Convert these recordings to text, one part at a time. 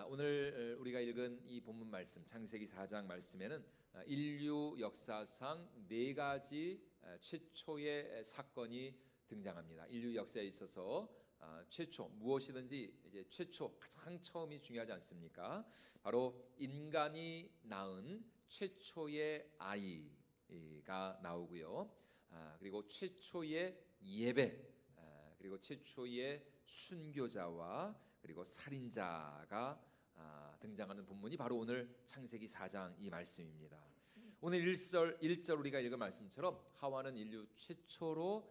오늘 우리가 읽은 이 본문 말씀 창세기 4장 말씀에는 인류 역사상 네 가지 최초의 사건이 등장합니다. 인류 역사에 있어서 최초 무엇이든지 이제 최초 가장 처음이 중요하지 않습니까? 바로 인간이 낳은 최초의 아이가 나오고요. 그리고 최초의 예배, 그리고 최초의 순교자와 그리고 살인자가 등장하는 본문이 바로 오늘 창세기 4장 이 말씀입니다. 오늘 1절 우리가 읽은 말씀처럼 하와는 인류 최초로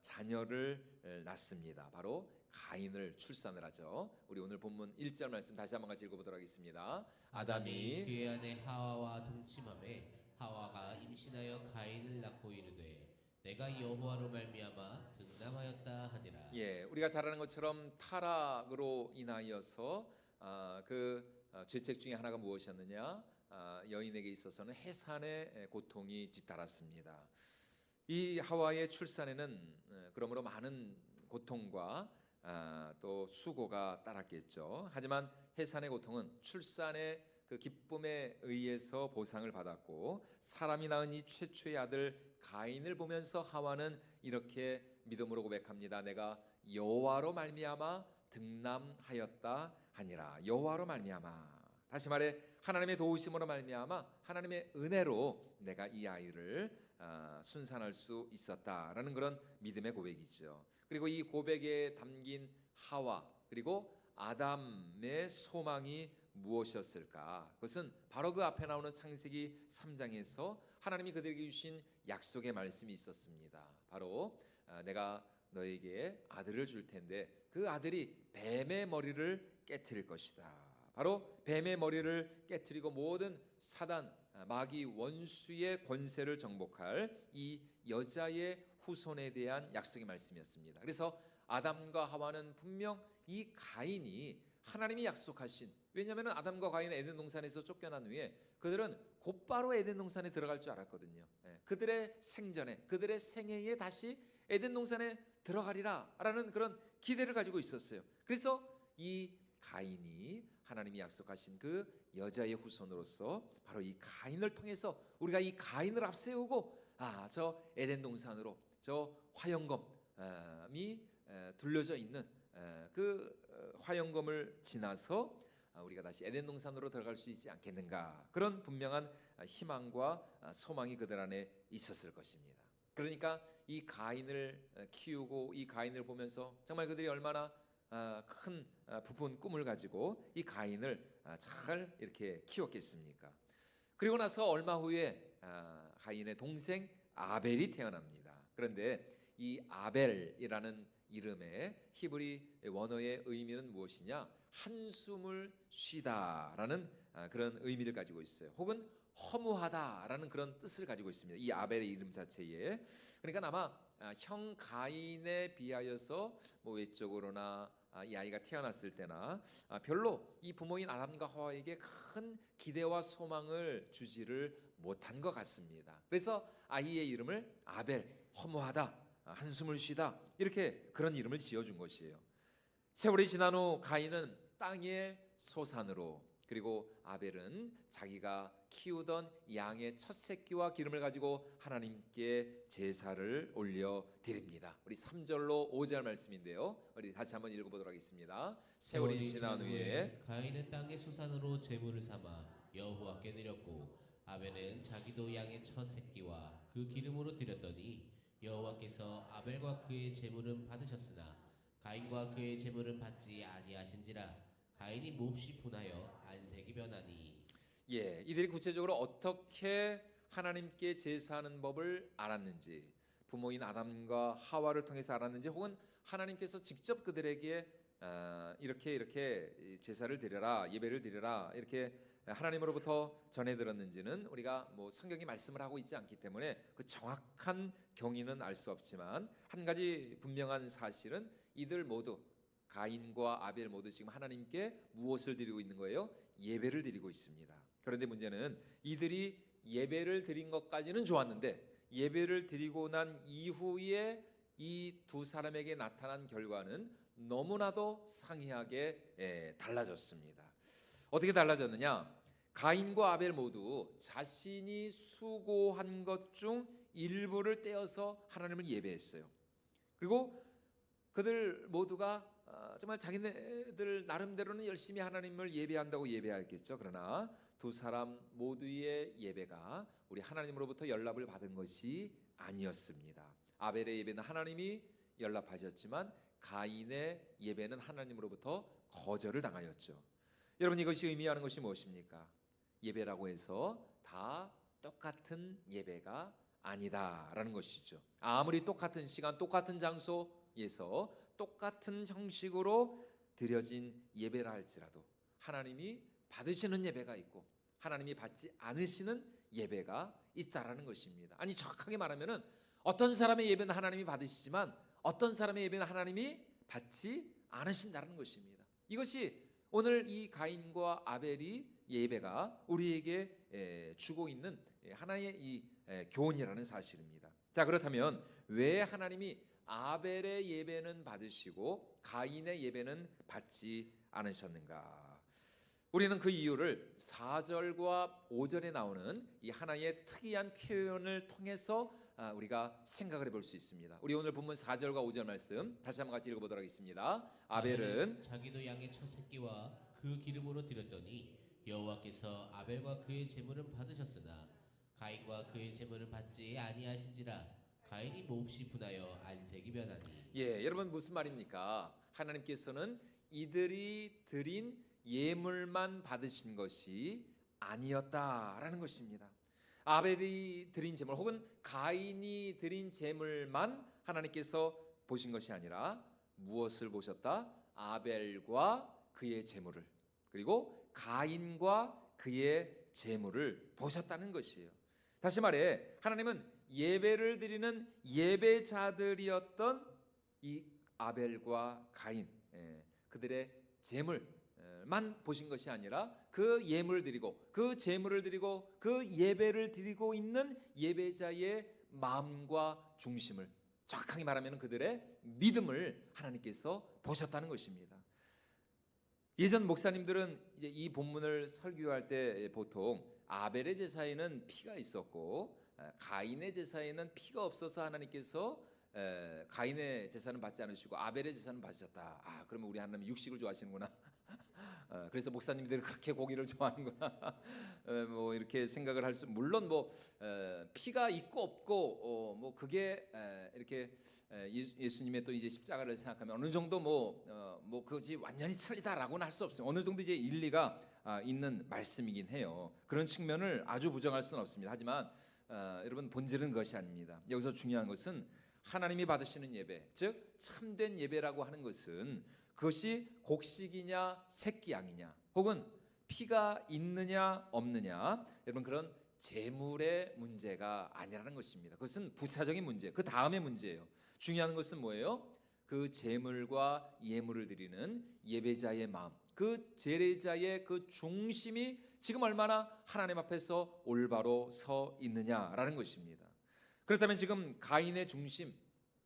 자녀를 낳습니다. 바로 가인을 출산을 하죠. 우리 오늘 본문 1절 말씀 다시 한번 같이 읽어보도록 하겠습니다. 아담이 그의 아내 하와와 동침하매 하와가 임신하여 가인을 낳고 이르되 내가 여호와로 말미암아 등남하였다 하니라. 예, 우리가 잘 아는 것처럼 타락으로 인하여서 죄책 중에 하나가 무엇이었느냐? 여인에게 있어서는 해산의 고통이 뒤따랐습니다. 이 하와의 출산에는 그러므로 많은 고통과 또 수고가 따랐겠죠. 하지만 해산의 고통은 출산의 그 기쁨에 의해서 보상을 받았고, 사람이 낳은 이 최초의 아들 가인을 보면서 하와는 이렇게 믿음으로 고백합니다. 내가 여호와로 말미암아 등남하였다 하니라. 여호와로 말미암아, 다시 말해 하나님의 도우심으로 말미암아 하나님의 은혜로 내가 이 아이를 순산할 수 있었다라는 그런 믿음의 고백이죠. 그리고 이 고백에 담긴 하와 그리고 아담의 소망이 무엇이었을까? 그것은 바로 그 앞에 나오는 창세기 3장에서 하나님이 그들에게 주신 약속의 말씀이 있었습니다. 바로 내가 너에게 아들을 줄 텐데 그 아들이 뱀의 머리를 깨트릴 것이다. 바로 뱀의 머리를 깨트리고 모든 사단, 마귀, 원수의 권세를 정복할 이 여자의 후손에 대한 약속의 말씀이었습니다. 그래서 아담과 하와는 분명 이 가인이 하나님이 약속하신, 왜냐하면 아담과 가인은 에덴 동산에서 쫓겨난 후에 그들은 곧바로 에덴 동산에 들어갈 줄 알았거든요. 그들의 생전에, 그들의 생애에 다시 에덴 동산에 들어가리라 라는 그런 기대를 가지고 있었어요. 그래서 이 가인이 하나님이 약속하신 그 여자의 후손으로서 바로 이 가인을 통해서 우리가 이 가인을 앞세우고 저 에덴 동산으로, 저 화영검이 둘러져 있는 그 화영검을 지나서 우리가 다시 에덴 동산으로 들어갈 수 있지 않겠는가, 그런 분명한 희망과 소망이 그들 안에 있었을 것입니다. 그러니까 이 가인을 키우고 이 가인을 보면서 정말 그들이 얼마나 큰 부푼 꿈을 가지고 이 가인을 잘 이렇게 키웠겠습니까? 그리고 나서 얼마 후에 가인의 동생 아벨이 태어납니다. 그런데 이 아벨이라는 이름의 히브리 원어의 의미는 무엇이냐? 한숨을 쉬다라는 그런 의미를 가지고 있어요. 혹은 허무하다라는 그런 뜻을 가지고 있습니다. 이 아벨의 이름 자체에. 그러니까 아마 형 가인에 비하여서 뭐 외적으로나 이 아이가 태어났을 때나 별로 이 부모인 아담과 하와에게 큰 기대와 소망을 주지를 못한 것 같습니다. 그래서 아이의 이름을 아벨, 허무하다, 한숨을 쉬다, 이렇게 그런 이름을 지어준 것이에요. 세월이 지난 후 가인은 땅의 소산으로, 그리고 아벨은 자기가 키우던 양의 첫 새끼와 기름을 가지고 하나님께 제사를 올려 드립니다. 우리 3절로 5절 말씀인데요, 우리 다시 한번 읽어보도록 하겠습니다. 세월이 지난 후에 가인은 땅의 소산으로 제물을 삼아 여호와께 드렸고 아벨은 자기도 양의 첫 새끼와 그 기름으로 드렸더니 여호와께서 아벨과 그의 제물은 받으셨으나 가인과 그의 제물은 받지 아니하신지라. 가인이 몹시 분하여 안색이 변하니. 이들이 구체적으로 어떻게 하나님께 제사하는 법을 알았는지, 부모인 아담과 하와를 통해서 알았는지, 혹은 하나님께서 직접 그들에게 이렇게 제사를 드려라, 예배를 드려라, 이렇게 하나님으로부터 전해 들었는지는 우리가 뭐 성경이 말씀을 하고 있지 않기 때문에 그 정확한 경위는 알 수 없지만, 한 가지 분명한 사실은 이들 모두, 가인과 아벨 모두 지금 하나님께 무엇을 드리고 있는 거예요? 예배를 드리고 있습니다. 그런데 문제는 이들이 예배를 드린 것까지는 좋았는데 예배를 드리고 난 이후에 이 두 사람에게 나타난 결과는 너무나도 상이하게 달라졌습니다. 어떻게 달라졌느냐? 가인과 아벨 모두 자신이 수고한 것 중 일부를 떼어서 하나님을 예배했어요. 그리고 그들 모두가 정말 자기네들 나름대로는 열심히 하나님을 예배한다고 예배했겠죠. 그러나 두 사람 모두의 예배가 우리 하나님으로부터 연락을 받은 것이 아니었습니다. 아벨의 예배는 하나님이 연락하셨지만 가인의 예배는 하나님으로부터 거절을 당하였죠. 여러분, 이것이 의미하는 것이 무엇입니까? 예배라고 해서 다 똑같은 예배가 아니다라는 것이죠. 아무리 똑같은 시간, 똑같은 장소에서 똑같은 형식으로 드려진 예배라 할지라도 하나님이 받으시는 예배가 있고 하나님이 받지 않으시는 예배가 있다라는 것입니다. 아니, 정확하게 말하면은 어떤 사람의 예배는 하나님이 받으시지만 어떤 사람의 예배는 하나님이 받지 않으신다는 것입니다. 이것이 오늘 이 가인과 아벨이 예배가 우리에게 주고 있는 하나의 이 교훈이라는 사실입니다. 자, 그렇다면 왜 하나님이 아벨의 예배는 받으시고 가인의 예배는 받지 않으셨는가? 우리는 그 이유를 4절과 5절에 나오는 이 하나의 특이한 표현을 통해서 우리가 생각을 해볼 수 있습니다. 우리 오늘 본문 4절과 5절 말씀 다시 한번 같이 읽어보도록 하겠습니다. 아벨은 자기도 양의 첫 새끼와 그 기름으로 드렸더니 여호와께서 아벨과 그의 제물은 받으셨으나 가인과 그의 제물은 받지 아니하신지라. 가인이 몹시 분하여 안색이 변하니. 여러분, 무슨 말입니까? 하나님께서는 이들이 드린 예물만 받으신 것이 아니었다라는 것입니다. 아벨이 드린 제물 혹은 가인이 드린 제물만 하나님께서 보신 것이 아니라 무엇을 보셨다? 아벨과 그의 제물을, 그리고 가인과 그의 제물을 보셨다는 것이에요. 다시 말해 하나님은 예배를 드리는 예배자들이었던 이 아벨과 가인, 그들의 제물만 보신 것이 아니라 그 예물을 드리고 그 제물을 드리고 그 예배를 드리고 있는 예배자의 마음과 중심을, 정확하게 말하면 그들의 믿음을 하나님께서 보셨다는 것입니다. 예전 목사님들은 이제 이 본문을 설교할 때 보통 아벨의 제사에는 피가 있었고 가인의 제사에는 피가 없어서 하나님께서 가인의 제사는 받지 않으시고 아벨의 제사는 받으셨다. 그러면 우리 하나님 육식을 좋아하시는구나. 그래서 목사님들이 그렇게 고기를 좋아하는구나. 뭐 이렇게 생각을 할 수, 물론 뭐 피가 있고 없고 뭐 그게 이렇게 예수님의 또 이제 십자가를 생각하면 어느 정도 뭐 그것이 완전히 틀리다라고는 할 수 없어요. 어느 정도 이제 일리가 있는 말씀이긴 해요. 그런 측면을 아주 부정할 수는 없습니다. 하지만 여러분, 본질은 그것이 아닙니다. 여기서 중요한 것은 하나님이 받으시는 예배, 즉 참된 예배라고 하는 것은 그것이 곡식이냐 새끼 양이냐 혹은 피가 있느냐 없느냐, 여러분, 그런 제물의 문제가 아니라는 것입니다. 그것은 부차적인 문제, 그 다음의 문제예요. 중요한 것은 뭐예요? 그 제물과 예물을 드리는 예배자의 마음, 그 제례자의 그 중심이 지금 얼마나 하나님 앞에서 올바로 서 있느냐라는 것입니다. 그렇다면 지금 가인의 중심,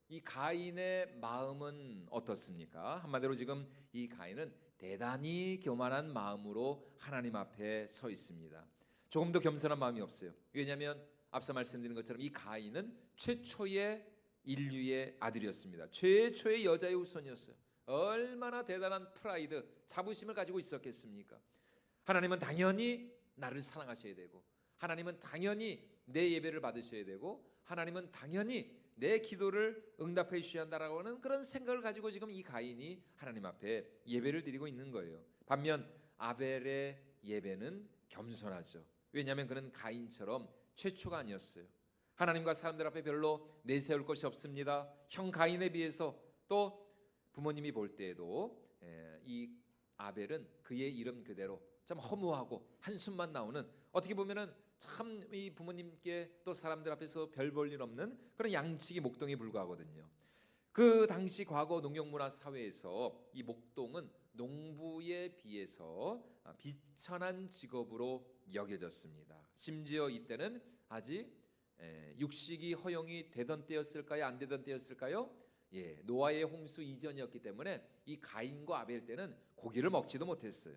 이 가인의 마음은 어떻습니까? 한마디로 지금 이 가인은 대단히 교만한 마음으로 하나님 앞에 서 있습니다. 조금 더 겸손한 마음이 없어요. 왜냐하면 앞서 말씀드린 것처럼 이 가인은 최초의 인류의 아들이었습니다. 최초의 여자의 후손이었어요. 얼마나 대단한 프라이드, 자부심을 가지고 있었겠습니까? 하나님은 당연히 나를 사랑하셔야 되고, 하나님은 당연히 내 예배를 받으셔야 되고, 하나님은 당연히 내 기도를 응답해 주셔야 한다라고 하는 그런 생각을 가지고 지금 이 가인이 하나님 앞에 예배를 드리고 있는 거예요. 반면 아벨의 예배는 겸손하죠. 왜냐하면 그는 가인처럼 최초가 아니었어요. 하나님과 사람들 앞에 별로 내세울 것이 없습니다. 형 가인에 비해서, 또 부모님이 볼 때에도 이 아벨은 그의 이름 그대로 참 허무하고 한숨만 나오는, 어떻게 보면은 참 이 부모님께 또 사람들 앞에서 별 볼 일 없는 그런 양치기 목동에 불과하거든요. 그 당시 과거 농경문화 사회에서 이 목동은 농부에 비해서 비천한 직업으로 여겨졌습니다. 심지어 이때는 아직 육식이 허용이 되던 때였을까요? 안 되던 때였을까요? 노아의 홍수 이전이었기 때문에 이 가인과 아벨 때는 고기를 먹지도 못했어요.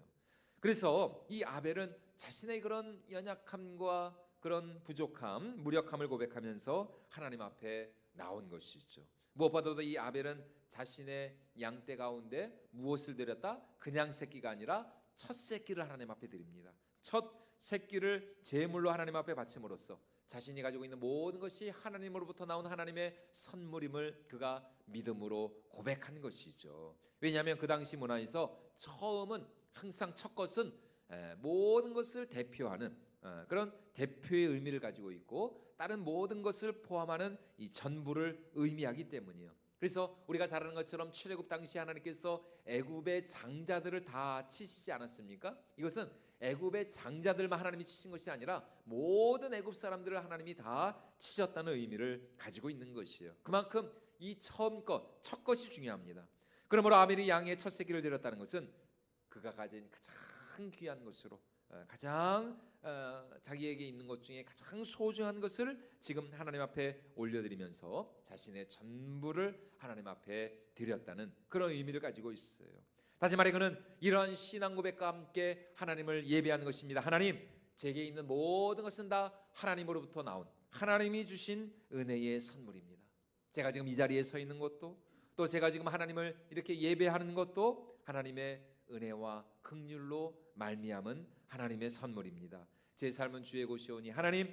그래서 이 아벨은 자신의 그런 연약함과 그런 부족함, 무력함을 고백하면서 하나님 앞에 나온 것이죠. 무엇보다도 이 아벨은 자신의 양떼 가운데 무엇을 드렸다? 그냥 새끼가 아니라 첫 새끼를 하나님 앞에 드립니다. 첫 새끼를 제물로 하나님 앞에 바침으로써 자신이 가지고 있는 모든 것이 하나님으로부터 나온 하나님의 선물임을 그가 믿음으로 고백한 것이죠. 왜냐하면 그 당시 문화에서 처음은 항상 첫 것은 모든 것을 대표하는 그런 대표의 의미를 가지고 있고 다른 모든 것을 포함하는 이 전부를 의미하기 때문이에요. 그래서 우리가 잘 아는 것처럼 출애굽 당시 하나님께서 애굽의 장자들을 다 치시지 않았습니까? 이것은 애굽의 장자들만 하나님이 치신 것이 아니라 모든 애굽 사람들을 하나님이 다 치셨다는 의미를 가지고 있는 것이에요. 그만큼 이 처음 것, 첫 것이 중요합니다. 그러므로 아벨이 양의 첫 새끼를 드렸다는 것은 그가 가진 가장 귀한 것으로 가장 자기에게 있는 것 중에 가장 소중한 것을 지금 하나님 앞에 올려드리면서 자신의 전부를 하나님 앞에 드렸다는 그런 의미를 가지고 있어요. 다시 말해 그는 이러한 신앙 고백과 함께 하나님을 예배하는 것입니다. 하나님, 제게 있는 모든 것은 다 하나님으로부터 나온 하나님이 주신 은혜의 선물입니다. 제가 지금 이 자리에 서 있는 것도 또 제가 지금 하나님을 이렇게 예배하는 것도 하나님의 은혜와 긍휼로 말미암은 하나님의 선물입니다. 제 삶은 주의 곳이오니 하나님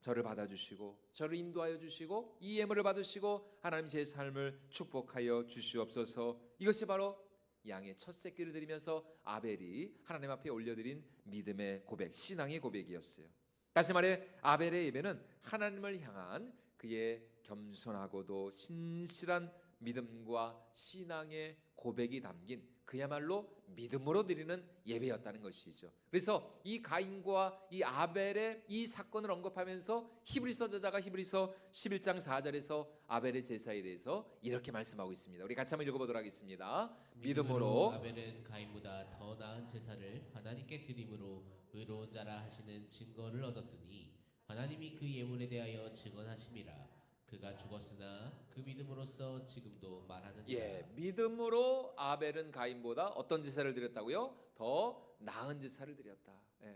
저를 받아주시고 저를 인도하여 주시고 이 예물을 받으시고 하나님 제 삶을 축복하여 주시옵소서. 이것이 바로 양의 첫 새끼를 드리면서 아벨이 하나님 앞에 올려드린 믿음의 고백, 신앙의 고백이었어요. 다시 말해 아벨의 예배는 하나님을 향한 그의 겸손하고도 신실한 믿음과 신앙의 고백이 담긴 그야말로 믿음으로 드리는 예배였다는 것이죠. 그래서 이 가인과 이 아벨의 이 사건을 언급하면서 히브리서 저자가 히브리서 11장 4절에서 아벨의 제사에 대해서 이렇게 말씀하고 있습니다. 우리 같이 한번 읽어보도록 하겠습니다. 믿음으로 아벨은 가인보다 더 나은 제사를 하나님께 드림으로 의로운 자라 하시는 증거를 얻었으니 하나님이 그 예물에 대하여 증언하심이라. 그가 죽었으나 그 믿음으로써 지금도 말하느니라. 믿음으로 아벨은 가인보다 어떤 제사를 드렸다고요? 더 나은 제사를 드렸다.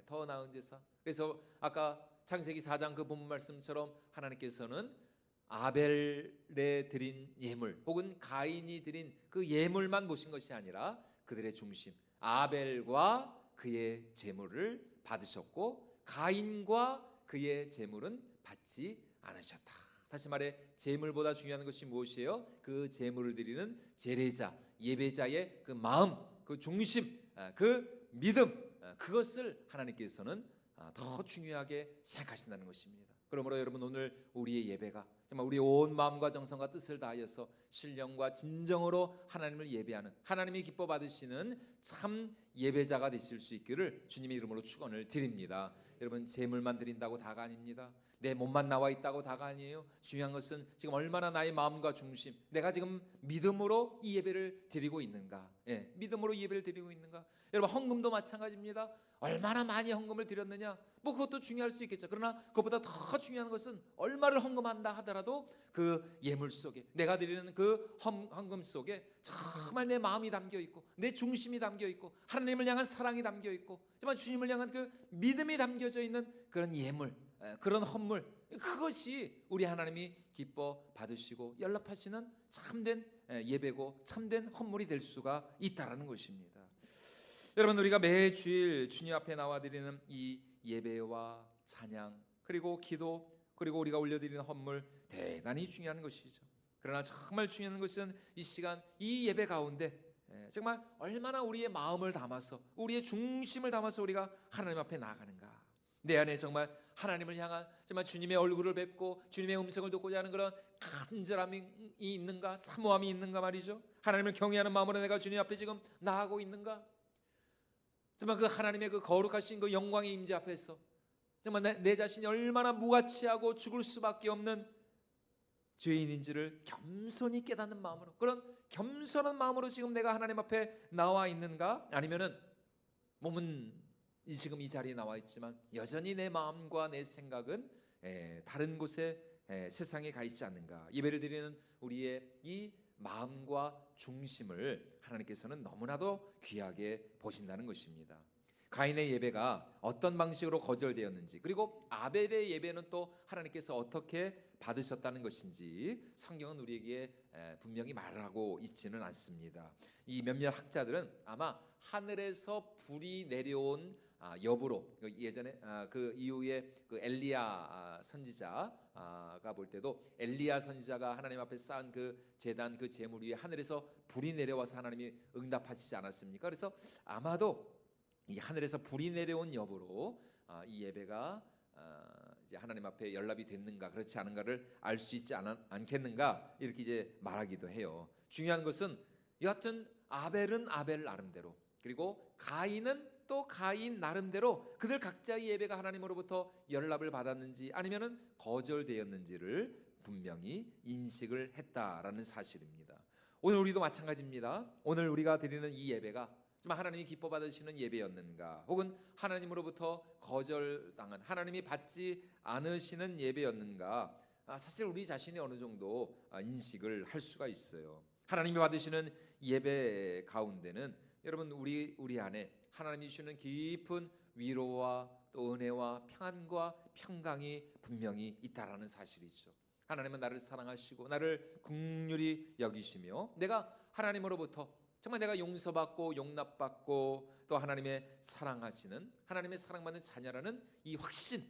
더 나은 제사. 그래서 아까 창세기 4장 그 본문 말씀처럼 하나님께서는 아벨에 드린 예물 혹은 가인이 드린 그 예물만 보신 것이 아니라 그들의 중심 아벨과 그의 제물을 받으셨고 가인과 그의 제물은 받지 않으셨다. 다시 말해 제물보다 중요한 것이 무엇이에요? 그 제물을 드리는 제례자, 예배자의 그 마음, 그 중심, 그 믿음, 그것을 하나님께서는 더 중요하게 생각하신다는 것입니다. 그러므로 여러분 오늘 우리의 예배가 정말 우리 온 마음과 정성과 뜻을 다하여서 신령과 진정으로 하나님을 예배하는 하나님이 기뻐 받으시는 참 예배자가 되실 수 있기를 주님의 이름으로 축원을 드립니다. 여러분 제물만 드린다고 다가 아닙니다. 내 몸만 나와 있다고 다가 아니에요. 중요한 것은 지금 얼마나 나의 마음과 중심 내가 지금 믿음으로 이 예배를 드리고 있는가. 믿음으로 이 예배를 드리고 있는가. 여러분 헌금도 마찬가지입니다. 얼마나 많이 헌금을 드렸느냐 뭐 그것도 중요할 수 있겠죠. 그러나 그것보다 더 중요한 것은 얼마를 헌금한다 하더라도 그 예물 속에 내가 드리는 그 헌금 속에 정말 내 마음이 담겨 있고 내 중심이 담겨 있고 하나님을 향한 사랑이 담겨 있고 정말 주님을 향한 그 믿음이 담겨져 있는 그런 예물 그런 헌물 그것이 우리 하나님이 기뻐 받으시고 연락하시는 참된 예배고 참된 헌물이 될 수가 있다라는 것입니다. 여러분 우리가 매주일 주님 앞에 나와 드리는 이 예배와 찬양 그리고 기도 그리고 우리가 올려드리는 헌물 대단히 중요한 것이죠. 그러나 정말 중요한 것은 이 시간 이 예배 가운데 정말 얼마나 우리의 마음을 담아서 우리의 중심을 담아서 우리가 하나님 앞에 나아가는가. 내 안에 정말 하나님을 향한 정말 주님의 얼굴을 뵙고 주님의 음성을 듣고자 하는 그런 간절함이 있는가 사모함이 있는가 말이죠. 하나님을 경외하는 마음으로 내가 주님 앞에 지금 나아가고 있는가. 정말 그 하나님의 그 거룩하신 그 영광의 임재 앞에서 정말 내 자신이 얼마나 무가치하고 죽을 수밖에 없는 죄인인지를 겸손히 깨닫는 마음으로 그런 겸손한 마음으로 지금 내가 하나님 앞에 나와 있는가. 아니면은 몸은 지금 이 자리에 나와 있지만 여전히 내 마음과 내 생각은 다른 곳에 세상에 가 있지 않는가. 예배를 드리는 우리의 이 마음과 중심을 하나님께서는 너무나도 귀하게 보신다는 것입니다. 가인의 예배가 어떤 방식으로 거절되었는지, 그리고 아벨의 예배는 또 하나님께서 어떻게 받으셨다는 것인지 성경은 우리에게 분명히 말하고 있지는 않습니다. 이 몇몇 학자들은 아마 하늘에서 불이 내려온 여부로, 예전에 그 이후에 그 엘리야 선지자가 볼 때도 엘리야 선지자가 하나님 앞에 쌓은 그 제단 그 제물 위에 하늘에서 불이 내려와서 하나님이 응답하시지 않았습니까? 그래서 아마도 이 하늘에서 불이 내려온 여부로 이 예배가 이제 하나님 앞에 연락이 됐는가 그렇지 않은가를 알 수 있지 않겠는가 이렇게 이제 말하기도 해요. 중요한 것은 여하튼 아벨은 아벨 나름대로, 그리고 가인은 또 가인 나름대로 그들 각자의 예배가 하나님으로부터 연락을 받았는지 아니면은 거절되었는지를 분명히 인식을 했다라는 사실입니다. 오늘 우리도 마찬가지입니다. 오늘 우리가 드리는 이 예배가 정말 하나님이 기뻐 받으시는 예배였는가, 혹은 하나님으로부터 거절당한, 하나님이 받지 않으시는 예배였는가, 사실 우리 자신이 어느 정도 인식을 할 수가 있어요. 하나님이 받으시는 예배 가운데는 여러분 우리 안에 하나님이 주시는 깊은 위로와 또 은혜와 평안과 평강이 분명히 있다라는 사실이죠. 하나님은 나를 사랑하시고 나를 긍휼히 여기시며 내가 하나님으로부터 정말 내가 용서받고 용납받고 또 하나님의 사랑하시는, 하나님의 사랑받는 자녀라는 이 확신,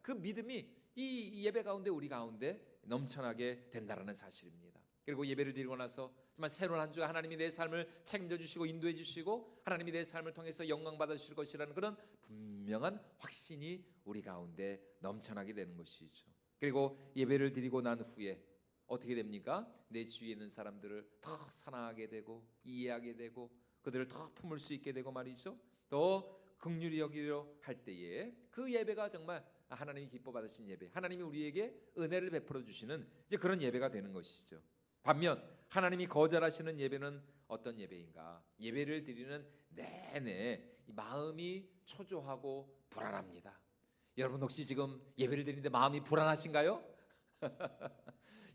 그 믿음이 이 예배 가운데 우리 가운데 넘쳐나게 된다라는 사실입니다. 그리고 예배를 드리고 나서 정말 새로운 한 주 하나님이 내 삶을 책임져 주시고 인도해 주시고 하나님이 내 삶을 통해서 영광 받으실 것이라는 그런 분명한 확신이 우리 가운데 넘쳐나게 되는 것이죠. 그리고 예배를 드리고 난 후에 어떻게 됩니까? 내 주위에 있는 사람들을 더 사랑하게 되고 이해하게 되고 그들을 더 품을 수 있게 되고 말이죠. 더 긍휼히 여기려 할 때에 그 예배가 정말 하나님이 기뻐 받으신 예배, 하나님이 우리에게 은혜를 베풀어 주시는 이제 그런 예배가 되는 것이죠. 반면 하나님이 거절하시는 예배는 어떤 예배인가? 예배를 드리는 내내 마음이 초조하고 불안합니다. 여러분 혹시 지금 예배를 드리는데 마음이 불안하신가요?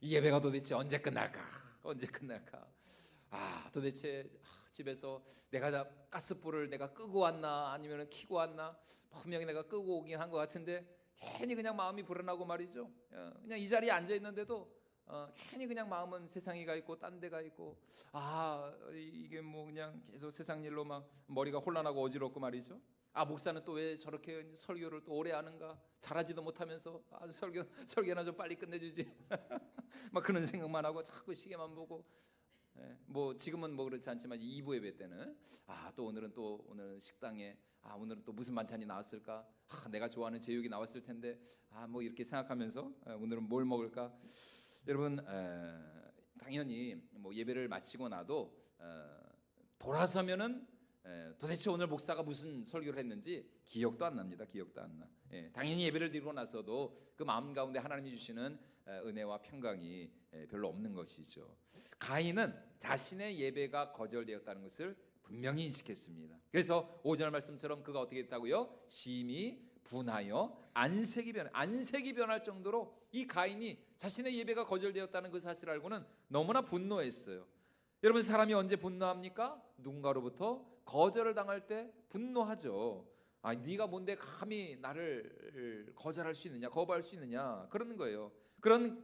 이 예배가 도대체 언제 끝날까? 언제 끝날까? 도대체 집에서 내가 가스불을 내가 끄고 왔나 아니면 켜고 왔나? 분명히 내가 끄고 오긴 한 것 같은데 괜히 그냥 마음이 불안하고 말이죠. 그냥 이 자리에 앉아 있는데도 괜히 그냥 마음은 세상에 가 있고 딴 데가 있고 이게 뭐 그냥 계속 세상 일로 막 머리가 혼란하고 어지럽고 말이죠. 목사는 또 왜 저렇게 설교를 또 오래 하는가? 잘하지도 못하면서 설교나 좀 빨리 끝내주지. 막 그런 생각만 하고 자꾸 시계만 보고. 뭐 지금은 뭐 그렇지 않지만 2부 예배 때는 또 오늘은 식당에 오늘은 또 무슨 반찬이 나왔을까? 내가 좋아하는 제육이 나왔을 텐데 뭐 이렇게 생각하면서 오늘은 뭘 먹을까? 여러분 당연히 뭐 예배를 마치고 나도 돌아서면은 도대체 오늘 목사가 무슨 설교를 했는지 기억도 안 납니다. 기억도 안 나. 당연히 예배를 드리고 나서도 그 마음 가운데 하나님이 주시는 은혜와 평강이 별로 없는 것이죠. 가인은 자신의 예배가 거절되었다는 것을 분명히 인식했습니다. 그래서 5절 말씀처럼 그가 어떻게 했다고요? 심히 분하여 안색이 변할 정도로 이 가인이 자신의 예배가 거절되었다는 그 사실을 알고는 너무나 분노했어요. 여러분 사람이 언제 분노합니까? 누군가로부터 거절을 당할 때 분노하죠. 네가 뭔데 감히 나를 거절할 수 있느냐, 거부할 수 있느냐, 그러는 거예요. 그런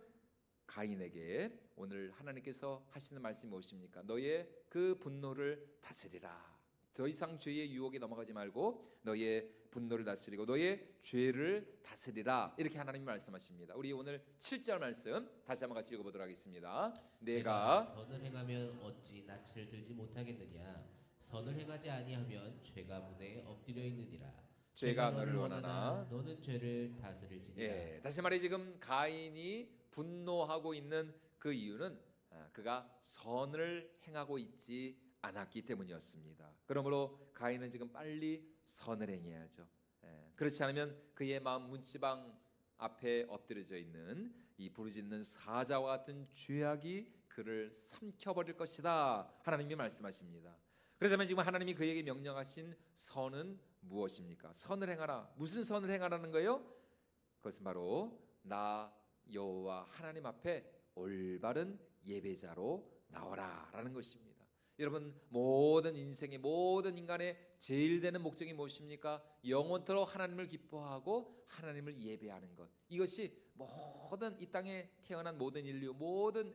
가인에게 오늘 하나님께서 하시는 말씀이 무엇입니까? 너의 그 분노를 다스리라. 더 이상 죄의 유혹에 넘어가지 말고 너의 분노를 다스리고 너의 죄를 다스리라. 이렇게 하나님이 말씀하십니다. 우리 오늘 7절 말씀 다시 한번 같이 읽어보도록 하겠습니다. 내가 선을 행하면 어찌 낯을 들지 못하겠느냐? 선을 행하지 아니하면 죄가 문에 엎드려 있느니라. 죄가 너를 원하나 너는 죄를 다스릴지니라. 다시 말해 지금 가인이 분노하고 있는 그 이유는 그가 선을 행하고 있지 않았기 때문이었습니다. 그러므로 가인은 지금 빨리 선을 행해야죠. 그렇지 않으면 그의 마음 문지방 앞에 엎드려져 있는 이 부르짖는 사자와 같은 죄악이 그를 삼켜버릴 것이다. 하나님이 말씀하십니다. 그렇다면 지금 하나님이 그에게 명령하신 선은 무엇입니까? 선을 행하라. 무슨 선을 행하라는 거예요? 그것은 바로 나 여호와 하나님 앞에 올바른 예배자로 나오라라는 것입니다. 여러분, 모든 인생의 모든 인간의 제일 되는 목적이 무엇입니까? 영원토록 하나님을 기뻐하고 하나님을 예배하는 것. 이것이 모든 이 땅에 태어난 모든 인류 모든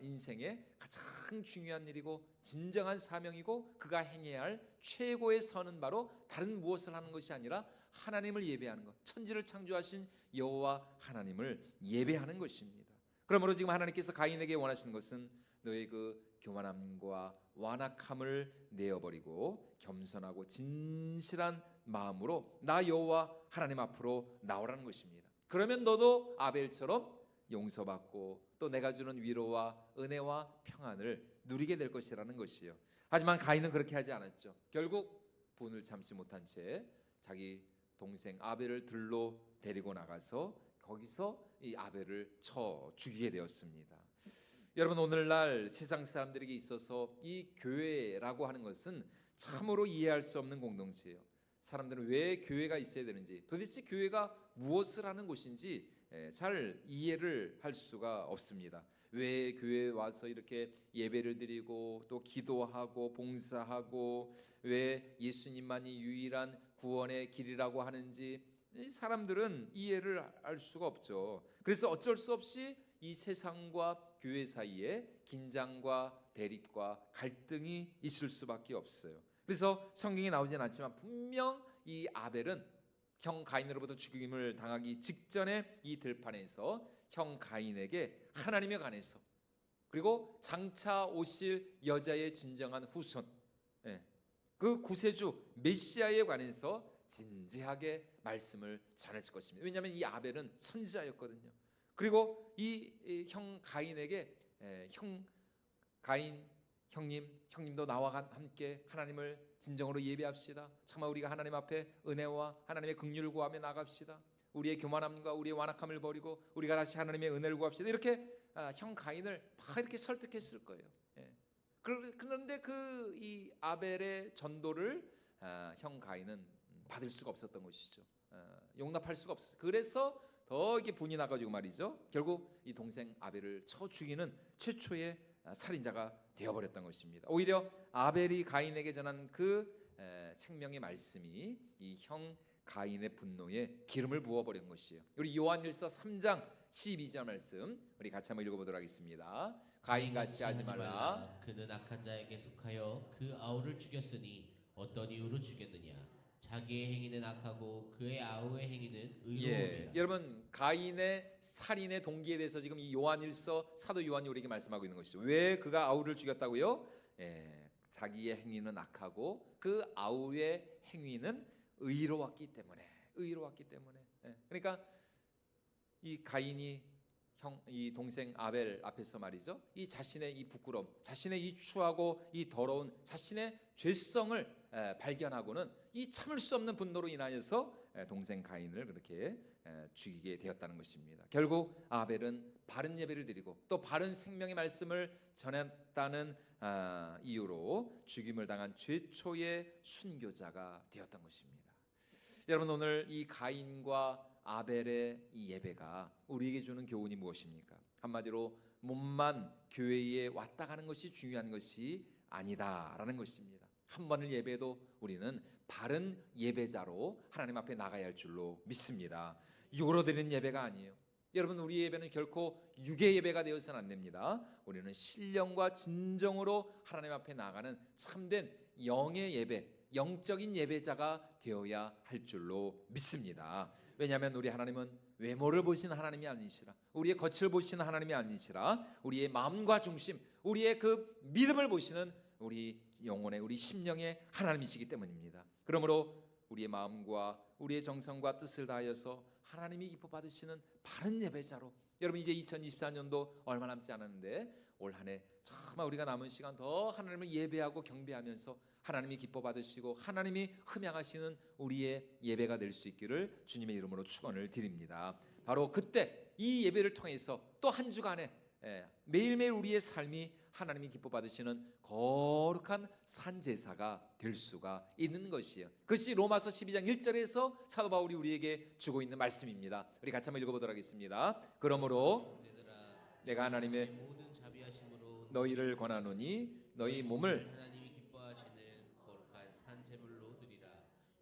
인생의 가장 중요한 일이고 진정한 사명이고 그가 행해야 할 최고의 선은 바로 다른 무엇을 하는 것이 아니라 하나님을 예배하는 것. 천지를 창조하신 여호와 하나님을 예배하는 것입니다. 그러므로 지금 하나님께서 가인에게 원하시는 것은 너의 그 교만함과 완악함을 내어버리고 겸손하고 진실한 마음으로 나 여호와 하나님 앞으로 나오라는 것입니다. 그러면 너도 아벨처럼 용서받고 또 내가 주는 위로와 은혜와 평안을 누리게 될 것이라는 것이요. 하지만 가인은 그렇게 하지 않았죠. 결국 분을 참지 못한 채 자기 동생 아벨을 들로 데리고 나가서 거기서 이 아벨을 쳐 죽이게 되었습니다. 여러분, 오늘날 세상 사람들에게 있어서 이 교회라고 하는 것은 참으로 이해할 수 없는 공동체예요. 사람들은 왜 교회가 있어야 되는지, 도대체 교회가 무엇을 하는 곳인지 잘 이해를 할 수가 없습니다. 왜 교회에 와서 이렇게 예배를 드리고 또 기도하고 봉사하고 왜 예수님만이 유일한 구원의 길이라고 하는지 사람들은 이해를 할 수가 없죠. 그래서 어쩔 수 없이 이 세상과 교회 사이에 긴장과 대립과 갈등이 있을 수밖에 없어요. 그래서 성경에 나오진 않지만 분명 이 아벨은 형 가인으로부터 죽임을 당하기 직전에 이 들판에서 형 가인에게 하나님에 관해서 그리고 장차 오실 여자의 진정한 후손, 그 구세주 메시아에 관해서 진지하게 말씀을 전했을 것입니다. 왜냐하면 이 아벨은 선지자였거든요. 그리고 이 형 가인에게 형 가인 형님도 나와 함께 하나님을 진정으로 예배합시다. 차마 우리가 하나님 앞에 은혜와 하나님의 긍휼을 구하며 나갑시다. 우리의 교만함과 우리의 완악함을 버리고 우리가 다시 하나님의 은혜를 구합시다. 이렇게 형 가인을 막 이렇게 설득했을 거예요. 그런데 그 이 아벨의 전도를 형 가인은 받을 수가 없었던 것이죠. 용납할 수가 없어. 그래서 더 이렇게 분이 나가지고 말이죠. 결국 이 동생 아벨을 쳐 죽이는 최초의 살인자가 되어버렸던 것입니다. 오히려 아벨이 가인에게 전한 그 생명의 말씀이 이 형 가인의 분노에 기름을 부어버린 것이에요. 우리 요한일서 3장 12절 말씀 우리 같이 한번 읽어보도록 하겠습니다. 가인같이 하지 말라. 그는 악한 자에게 속하여 그 아우를 죽였으니 어떤 이유로 죽였느냐? 자기의 행위는 악하고 그의 아우의 행위는 의로움이라. 여러분, 가인의 살인의 동기에 대해서 지금 이 요한일서 사도 요한이 우리에게 말씀하고 있는 것이죠. 왜 그가 아우를 죽였다고요? 자기의 행위는 악하고 그 아우의 행위는 의로웠기 때문에. 그러니까 이 가인이 이 동생 아벨 앞에서 말이죠. 이 자신의 이 부끄러움, 자신의 이 추하고 이 더러운 자신의 죄성을 발견하고는 이 참을 수 없는 분노로 인하여서 동생 가인을 그렇게 죽이게 되었다는 것입니다. 결국 아벨은 바른 예배를 드리고 또 바른 생명의 말씀을 전했다는 이유로 죽임을 당한 최초의 순교자가 되었던 것입니다. 여러분, 오늘 이 가인과 아벨의 이 예배가 우리에게 주는 교훈이 무엇입니까? 한마디로 몸만 교회에 왔다 가는 것이 중요한 것이 아니다라는 것입니다. 한 번을 예배도 우리는 바른 예배자로 하나님 앞에 나가야 할 줄로 믿습니다. 육으로 드리는 예배가 아니에요. 여러분, 우리 예배는 결코 육의 예배가 되어서는 안 됩니다. 우리는 신령과 진정으로 하나님 앞에 나가는 참된 영의 예배, 영적인 예배자가 되어야 할 줄로 믿습니다. 왜냐하면 우리 하나님은 외모를 보시는 하나님이 아니시라, 우리의 겉을 보시는 하나님이 아니시라, 우리의 마음과 중심, 우리의 그 믿음을 보시는 우리 영혼의 우리 심령의 하나님이시기 때문입니다. 그러므로 우리의 마음과 우리의 정성과 뜻을 다하여서 하나님이 기뻐 받으시는 바른 예배자로, 여러분 이제 2024년도 얼마 남지 않았는데 올 한 해 정말 우리가 남은 시간 더 하나님을 예배하고 경배하면서 하나님이 기뻐 받으시고 하나님이 흠양하시는 우리의 예배가 될 수 있기를 주님의 이름으로 축원을 드립니다. 바로 그때 이 예배를 통해서 또 한 주간에 매일매일 우리의 삶이 하나님이 기뻐 받으시는 거룩한 산제사가 될 수가 있는 것이에요. 그것이 로마서 12장 1절에서 사도 바울이 우리에게 주고 있는 말씀입니다. 우리 같이 한번 읽어보도록 하겠습니다. 그러므로 내가 하나님의 모든 자비하심으로 너희를 권하노니 너희 몸을 하나님이 기뻐하시는 거룩한 산 제물로 드리라.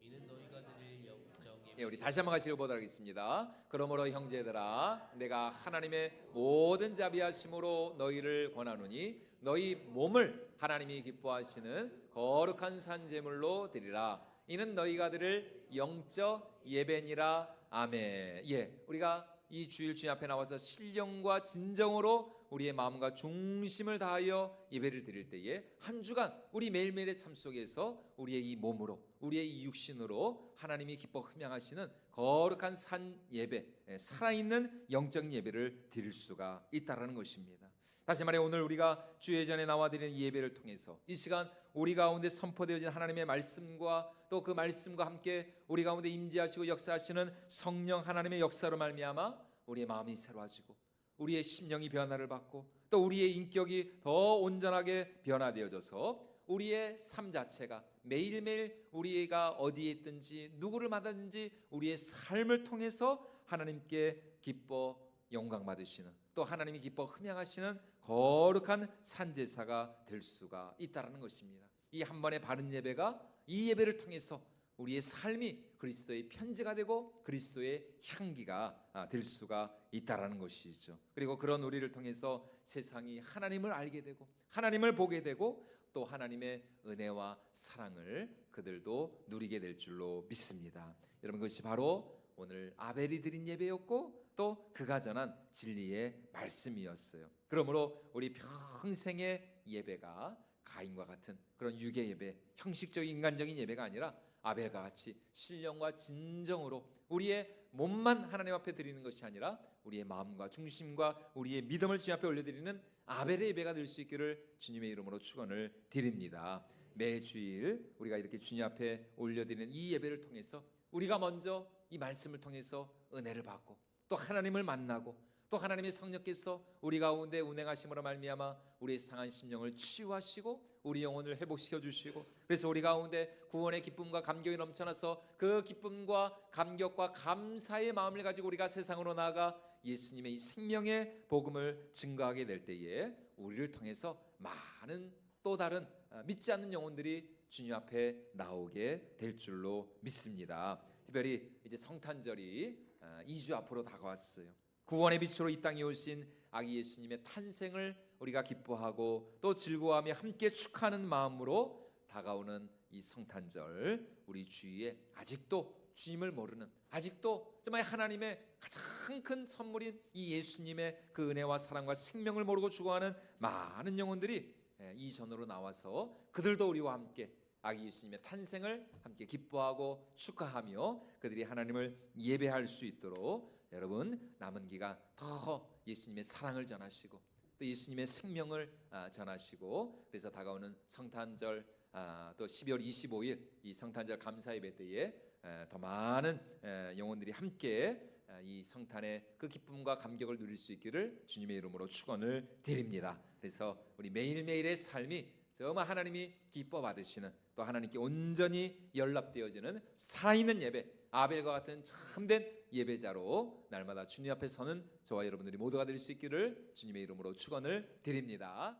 이는 너희가 드릴 영적 예배. 우리 다시 한번 같이 읽어보도록 하겠습니다. 그러므로 형제들아 내가 하나님의 모든 자비하심으로 너희를 권하노니 너희 몸을 하나님이 기뻐하시는 거룩한 산 제물로 드리라. 이는 너희가 드릴 영적 예배니라. 아멘. 우리가 이 주일 주님 앞에 나와서 신령과 진정으로 우리의 마음과 중심을 다하여 예배를 드릴 때에 한 주간 우리 매일매일의 삶 속에서 우리의 이 몸으로 우리의 이 육신으로 하나님이 기뻐 흠양하시는 거룩한 산 예배, 살아있는 영적인 예배를 드릴 수가 있다라는 것입니다. 다시 말해 오늘 우리가 주의 전에 나와 드리는 이 예배를 통해서 이 시간 우리 가운데 선포되어진 하나님의 말씀과 또 그 말씀과 함께 우리 가운데 임재하시고 역사하시는 성령 하나님의 역사로 말미암아 우리의 마음이 새로워지고 우리의 심령이 변화를 받고 또 우리의 인격이 더 온전하게 변화되어져서 우리의 삶 자체가 매일매일 우리가 어디에 있든지 누구를 만나든지 우리의 삶을 통해서 하나님께 기뻐 영광 받으시는 또 하나님이 기뻐 흠양하시는 거룩한 산제사가 될 수가 있다라는 것입니다. 이 한 번의 바른 예배가 이 예배를 통해서 우리의 삶이 그리스도의 편지가 되고 그리스도의 향기가 될 수가 있다라는 것이죠. 그리고 그런 우리를 통해서 세상이 하나님을 알게 되고 하나님을 보게 되고 또 하나님의 은혜와 사랑을 그들도 누리게 될 줄로 믿습니다. 여러분 그것이 바로 오늘 아벨이 드린 예배였고 또 그가 전한 진리의 말씀이었어요. 그러므로 우리 평생의 예배가 가인과 같은 그런 유괴 예배, 형식적인 인간적인 예배가 아니라 아벨과 같이 신령과 진정으로 우리의 몸만 하나님 앞에 드리는 것이 아니라 우리의 마음과 중심과 우리의 믿음을 주님 앞에 올려드리는 아벨의 예배가 될 수 있기를 주님의 이름으로 축원을 드립니다. 매주일 우리가 이렇게 주님 앞에 올려드리는 이 예배를 통해서 우리가 먼저 이 말씀을 통해서 은혜를 받고 또 하나님을 만나고 또 하나님의 성령께서 우리 가운데 운행하심으로 말미암아 우리의 상한 심령을 치유하시고 우리 영혼을 회복시켜 주시고 그래서 우리 가운데 구원의 기쁨과 감격이 넘쳐나서 그 기쁨과 감격과 감사의 마음을 가지고 우리가 세상으로 나아가 예수님의 이 생명의 복음을 증거하게 될 때에 우리를 통해서 많은 또 다른 믿지 않는 영혼들이 주님 앞에 나오게 될 줄로 믿습니다. 특별히 이제 성탄절이 2주 앞으로 다가왔어요. 구원의 빛으로 이 땅에 오신 아기 예수님의 탄생을 우리가 기뻐하고 또 즐거워하며 함께 축하하는 마음으로 다가오는 이 성탄절 우리 주위에 아직도 주님을 모르는 아직도 정말 하나님의 가장 큰 선물인 이 예수님의 그 은혜와 사랑과 생명을 모르고 죽어가는 많은 영혼들이 이전으로 나와서 그들도 우리와 함께 아기 예수님의 탄생을 함께 기뻐하고 축하하며 그들이 하나님을 예배할 수 있도록 여러분 남은 기간 더 예수님의 사랑을 전하시고 또 예수님의 생명을 전하시고 그래서 다가오는 성탄절 또 12월 25일 이 성탄절 감사 예배 때에 더 많은 영혼들이 함께 이 성탄의 그 기쁨과 감격을 누릴 수 있기를 주님의 이름으로 축원을 드립니다. 그래서 우리 매일매일의 삶이 정말 하나님이 기뻐 받으시는 또 하나님께 온전히 연락되어지는 살아있는 예배 아벨과 같은 참된 예배자로 날마다 주님 앞에 서는 저와 여러분들이 모두가 될 수 있기를 주님의 이름으로 축원을 드립니다.